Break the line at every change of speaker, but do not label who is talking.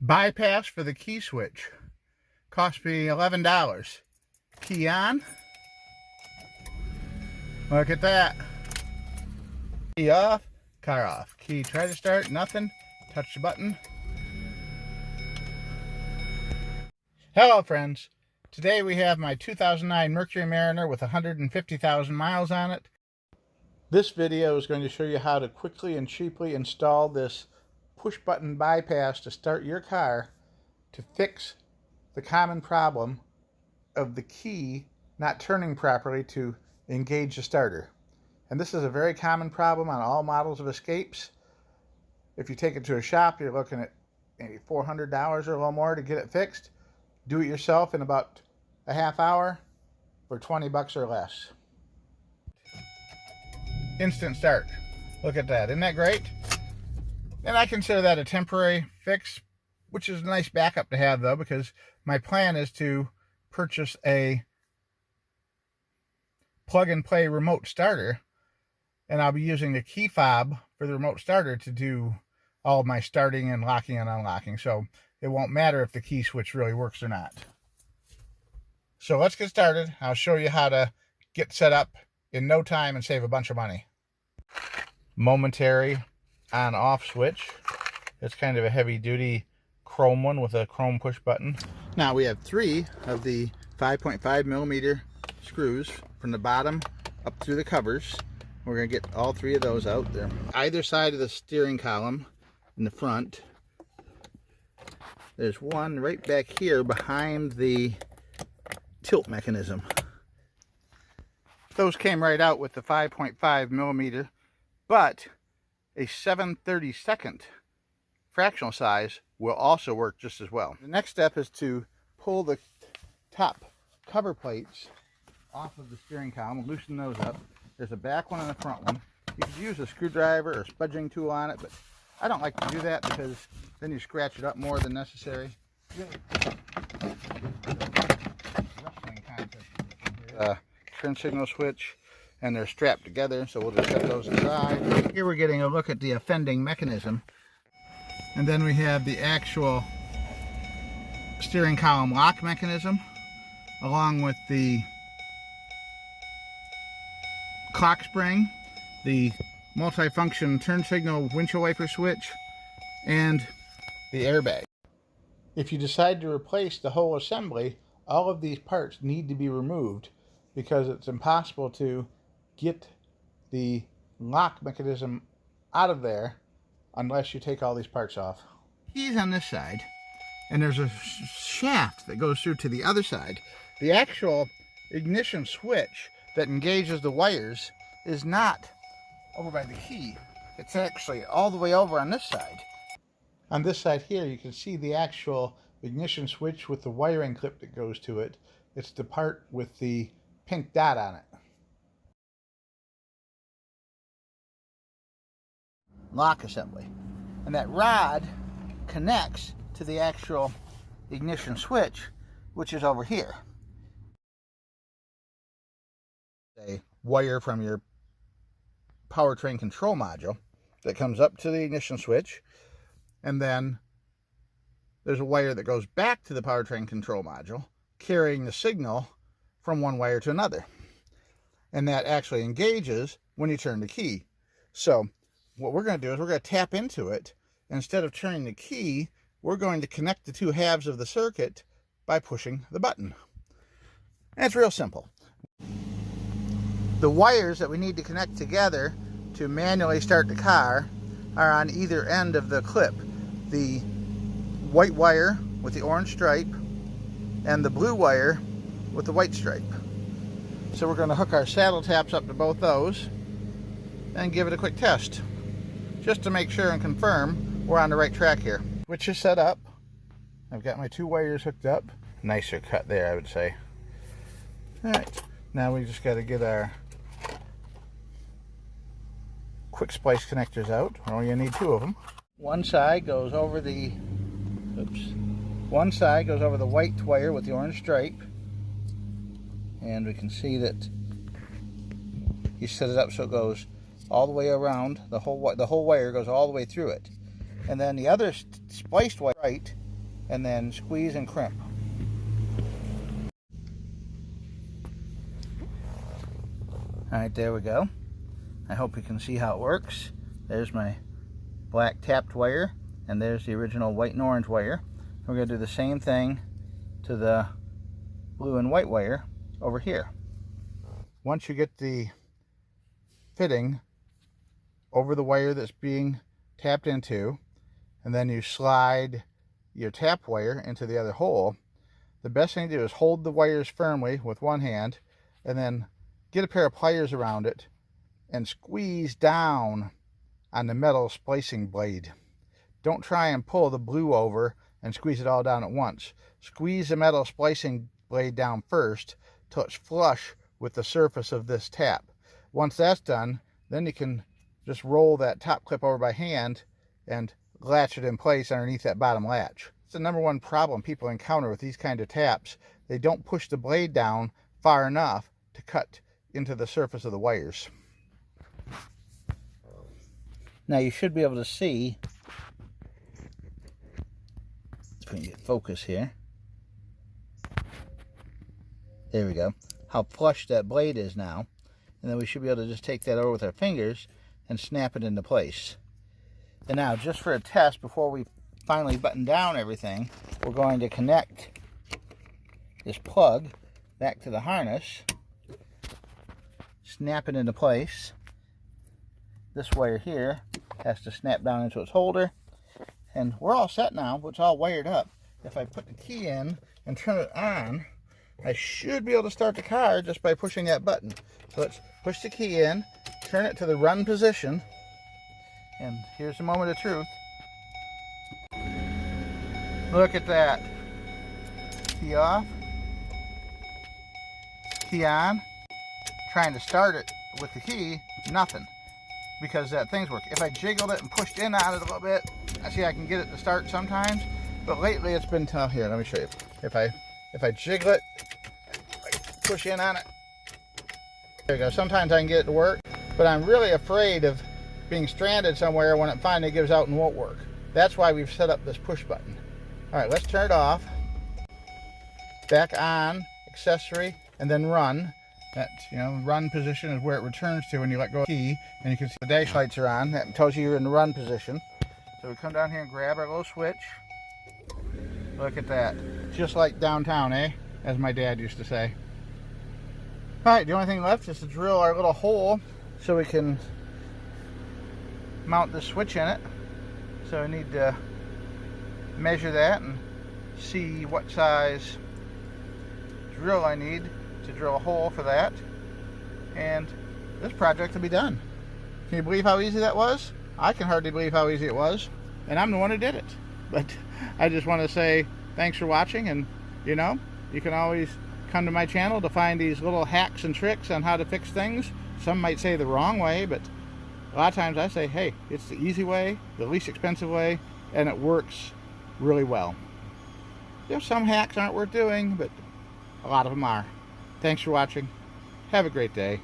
bypass for the key switch. Cost me $11. Key on. Look at that. Key off, car off. Key try to start, nothing. Touch the button. Hello friends. Today we have my 2009 Mercury Mariner with 150,000 miles on it. This video is going to show you how to quickly and cheaply install this push button bypass to start your car to fix the common problem of the key not turning properly to engage the starter. And this is a very common problem on all models of Escapes. If you take it to a shop, you're looking at maybe $400 or a little more to get it fixed. Do it yourself in about a half hour for 20 bucks or less. Instant start. Look at that. Isn't that great? And I consider that a temporary fix, which is a nice backup to have though, because my plan is to purchase a plug and play remote starter, and I'll be using the key fob for the remote starter to do all of my starting and locking and unlocking. So it won't matter if the key switch really works or not. So let's get started. I'll show you how to get set up in no time and save a bunch of money. Momentary on off switch. It's kind of a heavy duty chrome one with a chrome push button. Now we have 3 of the 5.5 millimeter screws from the bottom up through the covers. We're going to get all 3 of those out there. Either side of the steering column in the front. There's one right back here behind the tilt mechanism. Those came right out with the 5.5 millimeter, but a 7/32 fractional size will also work just as well. The next step is to pull the top cover plates off of the steering column, loosen those up. There's a back one and a front one. You could use a screwdriver or a spudging tool on it, but I don't like to do that because then you scratch it up more than necessary. Turn signal switch, and they're strapped together, so we'll just set those aside. Here we're getting a look at the offending mechanism, and then we have the actual steering column lock mechanism along with the clock spring, the multi-function turn signal windshield wiper switch, and the airbag. If you decide to replace the whole assembly, all of these parts need to be removed because it's impossible to get the lock mechanism out of there unless you take all these parts off. Keys on this side, and there's a shaft that goes through to the other side. The actual ignition switch that engages the wires is not over by the key. It's actually all the way over on this side. On this side here, you can see the actual ignition switch with the wiring clip that goes to it. It's the part with the pink dot on it. Lock assembly. And that rod connects to the actual ignition switch, which is over here. A wire from your powertrain control module that comes up to the ignition switch, and then there's a wire that goes back to the powertrain control module carrying the signal from one wire to another, and that actually engages when you turn the key. So what we're going to do is we're going to tap into it. Instead of turning the key, we're going to connect the 2 halves of the circuit by pushing the button. And it's real simple. The wires that we need to connect together to manually start the car are on either end of the clip. The white wire with the orange stripe and the blue wire with the white stripe. So we're going to hook our saddle taps up to both those and give it a quick test just to make sure and confirm we're on the right track here. Switch is set up. I've got my 2 wires hooked up. Nicer cut there, I would say. Alright, now we just got to get our quick splice connectors out. We only need 2 of them. One side goes over the white wire with the orange stripe, and we can see that you set it up so it goes all the way around. The whole wire goes all the way through it, and then the other spliced wire right and then squeeze and crimp. Alright, there we go. I hope you can see how it works. There's my black tapped wire, and there's the original white and orange wire. We're going to do the same thing to the blue and white wire over here. Once you get the fitting over the wire that's being tapped into, and then you slide your tap wire into the other hole, the best thing to do is hold the wires firmly with one hand, and then get a pair of pliers around it and squeeze down on the metal splicing blade. Don't try and pull the blue over and squeeze it all down at once. Squeeze the metal splicing blade down first till it's flush with the surface of this tap. Once that's done, then you can just roll that top clip over by hand and latch it in place underneath that bottom latch. It's the number one problem people encounter with these kind of taps. They don't push the blade down far enough to cut into the surface of the wires. Now you should be able to see, if we can get focus here, there we go, how flush that blade is now. And then we should be able to just take that over with our fingers and snap it into place. And now, just for a test, before we finally button down everything, we're going to connect this plug back to the harness, snap it into place. This wire here has to snap down into its holder, and we're all set now. It's all wired up. If I put the key in and turn it on, I should be able to start the car just by pushing that button. So let's push the key in, turn it to the run position, and here's the moment of truth. Look at that. Key off, key on. Trying to start it with the key, nothing, because that thing's working. If I jiggled it and pushed in on it a little bit, I see I can get it to start sometimes, but lately it's been tough. Here, let me show you. If I jiggle it, push in on it, there you go. Sometimes I can get it to work, but I'm really afraid of being stranded somewhere when it finally gives out and won't work. That's why we've set up this push button. All right, let's turn it off. Back on, accessory, and then run. That, run position is where it returns to when you let go of the key, and you can see the dash lights are on. That tells you you're in the run position. So we come down here and grab our little switch. Look at that. Just like downtown, eh? As my dad used to say. Alright, the only thing left is to drill our little hole so we can mount the switch in it. So I need to measure that and see what size drill I need to drill a hole for that, and this project will be done. Can you believe how easy that was? I can hardly believe how easy it was, and I'm the one who did it. But I just want to say thanks for watching, and you can always come to my channel to find these little hacks and tricks on how to fix things. Some might say the wrong way, but a lot of times I say, hey, it's the easy way, the least expensive way, and it works really well. Some hacks aren't worth doing, but a lot of them are. Thanks for watching. Have a great day.